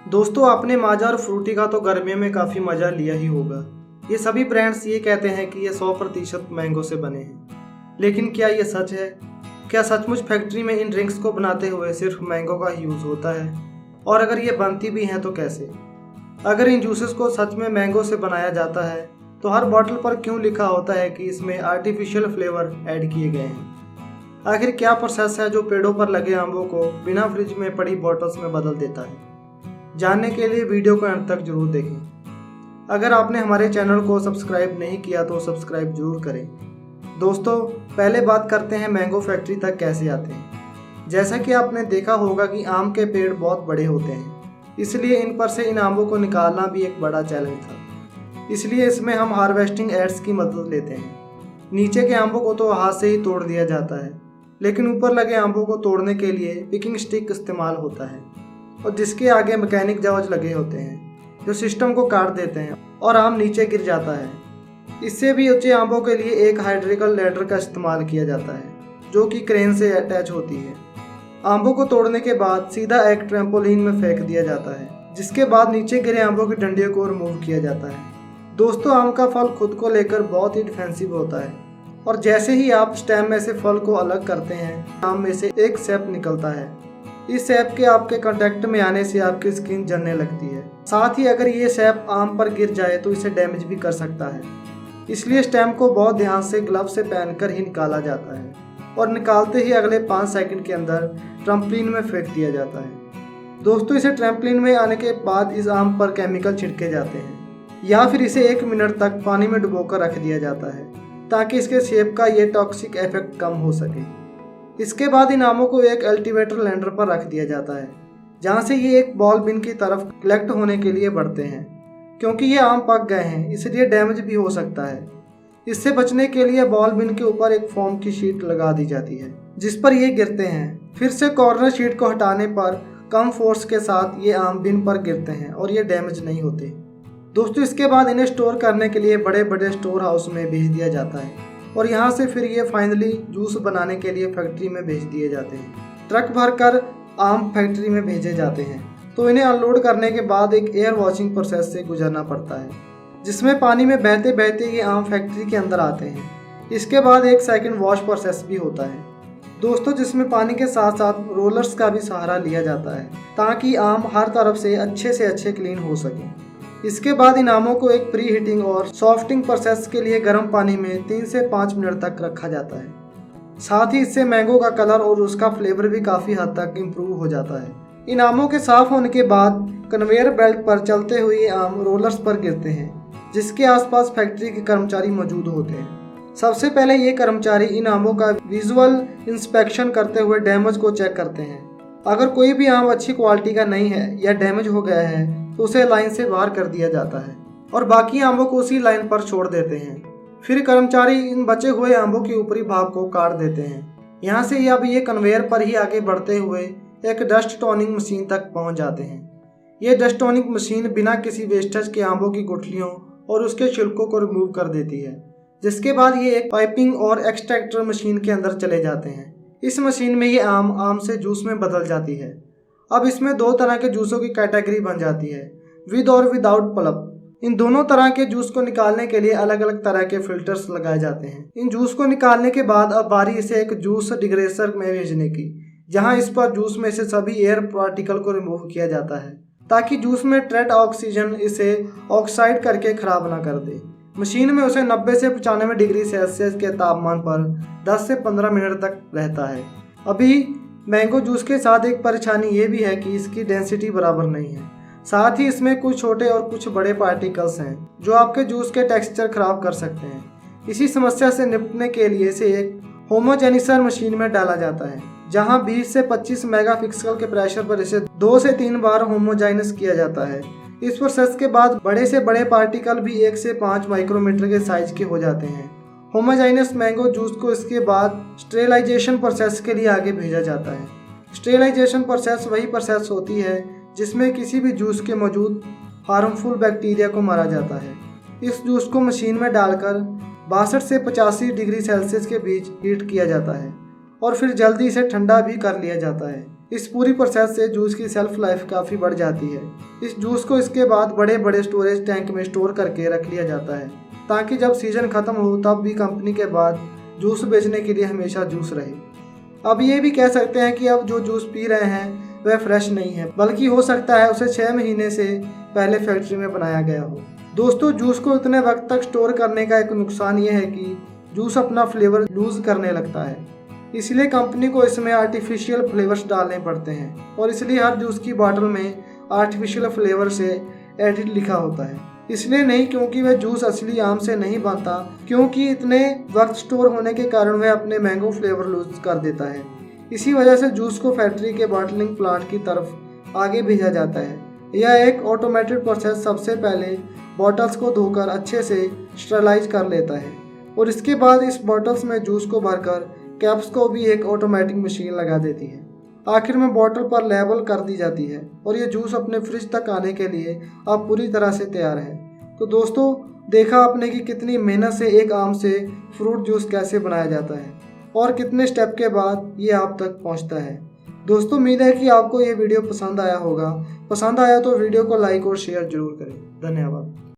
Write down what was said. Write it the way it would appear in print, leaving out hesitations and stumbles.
दोस्तों, आपने माजा और फ्रूटी का तो गर्मियों में काफ़ी मज़ा लिया ही होगा। ये सभी ब्रांड्स ये कहते हैं कि ये 100% मैंगो से बने हैं, लेकिन क्या ये सच है? क्या सचमुच फैक्ट्री में इन ड्रिंक्स को बनाते हुए सिर्फ मैंगो का ही यूज़ होता है? और अगर ये बनती भी हैं तो कैसे? अगर इन जूसेस को सच में मैंगो से बनाया जाता है तो हर बॉटल पर क्यों लिखा होता है कि इसमें आर्टिफिशियल फ्लेवर ऐड किए गए हैं? आखिर क्या प्रोसेस है जो पेड़ों पर लगे आंबों को बिना फ्रिज में पड़ी बॉटल्स में बदल देता है? जानने के लिए वीडियो को अंत तक जरूर देखें। अगर आपने हमारे चैनल को सब्सक्राइब नहीं किया तो सब्सक्राइब जरूर करें। दोस्तों, पहले बात करते हैं मैंगो फैक्ट्री तक कैसे आते हैं। जैसा कि आपने देखा होगा कि आम के पेड़ बहुत बड़े होते हैं, इसलिए इन पर से इन आमों को निकालना भी एक बड़ा चैलेंज था। इसलिए इसमें हम हार्वेस्टिंग एड्स की मदद लेते हैं। नीचे के आंबों को तो हाथ से ही तोड़ दिया जाता है, लेकिन ऊपर लगे आंबों को तोड़ने के लिए पिकिंग स्टिक इस्तेमाल होता है, और जिसके आगे मैकेनिक जावज लगे होते हैं जो सिस्टम को काट देते हैं और आम नीचे गिर जाता है। इससे भी ऊंचे आंबों के लिए एक हाइड्रिकल लैडर का इस्तेमाल किया जाता है जो कि क्रेन से अटैच होती है। आंबों को तोड़ने के बाद सीधा एक ट्रैम्पोलिन में फेंक दिया जाता है, जिसके बाद नीचे गिरे आंबों की डंडियों को रिमूव किया जाता है। दोस्तों, आम का फल खुद को लेकर बहुत ही डिफेंसिव होता है, और जैसे ही आप स्टेम में से फल को अलग करते हैं, आम में से एक सेप निकलता है। इस सेप के आपके कांटेक्ट में आने से आपकी स्किन जलने लगती है। साथ ही अगर ये सेप आम पर गिर जाए तो इसे डैमेज भी कर सकता है। इसलिए स्टेम को बहुत ध्यान से ग्लव से पहनकर ही निकाला जाता है, और निकालते ही अगले 5 सेकंड के अंदर ट्रम्पलिन में फेंक दिया जाता है। दोस्तों, इसे ट्रम्पलिन में आने के बाद इस आम पर केमिकल छिड़के जाते हैं, या फिर इसे 1 मिनट तक पानी में डुबोकर रख दिया जाता है ताकि इसके सेप का ये टॉक्सिक इफेक्ट कम हो सके। इसके बाद इन आमों को एक अल्टीवेटर लैंडर पर रख दिया जाता है, जहां से ये एक बॉल बिन की तरफ कलेक्ट होने के लिए बढ़ते हैं। क्योंकि ये आम पक गए हैं, इसलिए डैमेज भी हो सकता है। इससे बचने के लिए बॉल बिन के ऊपर एक फोम की शीट लगा दी जाती है जिस पर ये गिरते हैं। फिर से कॉर्नर शीट को हटाने पर कम फोर्स के साथ ये आम बिन पर गिरते हैं और ये डैमेज नहीं होते। दोस्तों, इसके बाद इन्हें स्टोर करने के लिए बड़े बड़े स्टोर हाउस में भेज दिया जाता है, और यहाँ से फिर ये फाइनली जूस बनाने के लिए फैक्ट्री में भेज दिए जाते हैं। ट्रक भरकर आम फैक्ट्री में भेजे जाते हैं, तो इन्हें अनलोड करने के बाद एक एयर वॉशिंग प्रोसेस से गुजरना पड़ता है, जिसमें पानी में बहते बहते ये आम फैक्ट्री के अंदर आते हैं। इसके बाद एक सेकंड वॉश प्रोसेस भी होता है दोस्तों, जिसमें पानी के साथ साथ रोलर्स का भी सहारा लिया जाता है ताकि आम हर तरफ से अच्छे क्लीन हो सकें। इसके बाद इन आमों को एक प्री हीटिंग और सॉफ्टिंग प्रोसेस के लिए गर्म पानी में 3 से 5 मिनट तक रखा जाता है। साथ ही इससे मैंगो का कलर और उसका फ्लेवर भी काफ़ी हद तक इम्प्रूव हो जाता है। इन आमों के साफ होने के बाद कन्वेयर बेल्ट पर चलते हुए ये आम रोलर्स पर गिरते हैं, जिसके आसपास फैक्ट्री के कर्मचारी मौजूद होते हैं। सबसे पहले ये कर्मचारी इन आमों का विजुअल इंस्पेक्शन करते हुए डैमेज को चेक करते हैं। अगर कोई भी आम अच्छी क्वालिटी का नहीं है या डैमेज हो गया है तो उसे लाइन से बाहर कर दिया जाता है, और बाकी आमों को उसी लाइन पर छोड़ देते हैं। फिर कर्मचारी इन बचे हुए आमों के ऊपरी भाग को काट देते हैं। यहाँ से अब ये कन्वेयर पर ही आगे बढ़ते हुए एक डस्ट टोनिंग मशीन तक पहुँच जाते हैं। ये डस्ट टोनिंग मशीन बिना किसी वेस्टेज के आमों की गुठलियों और उसके छिलकों को रिमूव कर देती है, जिसके बाद ये एक पाइपिंग और एक्सट्रैक्टर मशीन के अंदर चले जाते हैं। इस मशीन में ये आम से जूस में बदल जाती है। अब इसमें 2 तरह के जूसों की कैटेगरी बन जाती है, विद और विदाउट पल्प। इन दोनों तरह के जूस को निकालने के लिए अलग अलग तरह के फिल्टर्स लगाए जाते हैं। इन जूस को निकालने के बाद अब बारी इसे एक जूस डिग्रेसर में भेजने की, जहां इस पर जूस में से सभी एयर पार्टिकल को रिमूव किया जाता है ताकि जूस में ट्रेड ऑक्सीजन इसे ऑक्साइड करके खराब ना कर दे। मशीन में उसे 90 से 95 डिग्री सेल्सियस के तापमान पर 10 से 15 मिनट तक रहता है। अभी मैंगो जूस के साथ एक परेशानी ये भी है कि इसकी डेंसिटी बराबर नहीं है। साथ ही इसमें कुछ छोटे और कुछ बड़े पार्टिकल्स हैं जो आपके जूस के टेक्सचर खराब कर सकते हैं। इसी समस्या से निपटने के लिए इसे एक होमोजेनिसर मशीन में डाला जाता है, जहां 20 से 25 मेगापिक्सल के प्रेशर पर इसे 2 से 3 बार होमोजाइनस किया जाता है। इस प्रोसेस के बाद बड़े से बड़े पार्टिकल भी 1 से 5 माइक्रोमीटर के साइज के हो जाते हैं। होमोजाइनस मैंगो जूस को इसके बाद स्टेरिलाइजेशन प्रोसेस के लिए आगे भेजा जाता है। स्टेरिलाइजेशन प्रोसेस वही प्रोसेस होती है जिसमें किसी भी जूस के मौजूद हार्मफुल बैक्टीरिया को मारा जाता है। इस जूस को मशीन में डालकर 62 से 85 डिग्री सेल्सियस के बीच हीट किया जाता है और फिर जल्दी इसे ठंडा भी कर लिया जाता है। इस पूरी प्रोसेस से जूस की शेल्फ लाइफ काफ़ी बढ़ जाती है। इस जूस को इसके बाद बड़े बड़े स्टोरेज टैंक में स्टोर करके रख लिया जाता है ताकि जब सीजन ख़त्म हो तब भी कंपनी के बाद जूस बेचने के लिए हमेशा जूस रहे। अब ये भी कह सकते हैं कि अब जो जूस पी रहे हैं वह फ्रेश नहीं है, बल्कि हो सकता है उसे 6 महीने से पहले फैक्ट्री में बनाया गया हो। दोस्तों, जूस को इतने वक्त तक स्टोर करने का एक नुकसान ये है कि जूस अपना फ्लेवर लूज करने लगता है, इसलिए कंपनी को इसमें आर्टिफिशियल फ्लेवर्स डालने पड़ते हैं और इसलिए हर जूस की बॉटल में आर्टिफिशियल फ्लेवर से एडिड लिखा होता है। इसलिए नहीं क्योंकि वह जूस असली आम से नहीं बनता, क्योंकि इतने वक्त स्टोर होने के कारण वह अपने मैंगो फ्लेवर लूज कर देता है। इसी वजह से जूस को फैक्ट्री के बॉटलिंग प्लांट की तरफ आगे भेजा जाता है। यह एक ऑटोमेटेड प्रोसेस सबसे पहले बॉटल्स को धोकर अच्छे से स्टरलाइज कर लेता है और इसके बाद इस बॉटल्स में जूस को भरकर कैप्स को भी एक ऑटोमेटिक मशीन लगा देती है। आखिर में बॉटल पर लेबल कर दी जाती है और ये जूस अपने फ्रिज तक आने के लिए अब पूरी तरह से तैयार है। तो दोस्तों, देखा आपने कि कितनी मेहनत से एक आम से फ्रूट जूस कैसे बनाया जाता है और कितने स्टेप के बाद ये आप तक पहुंचता है। दोस्तों, उम्मीद है कि आपको ये वीडियो पसंद आया होगा। पसंद आया तो वीडियो को लाइक और शेयर जरूर करें। धन्यवाद।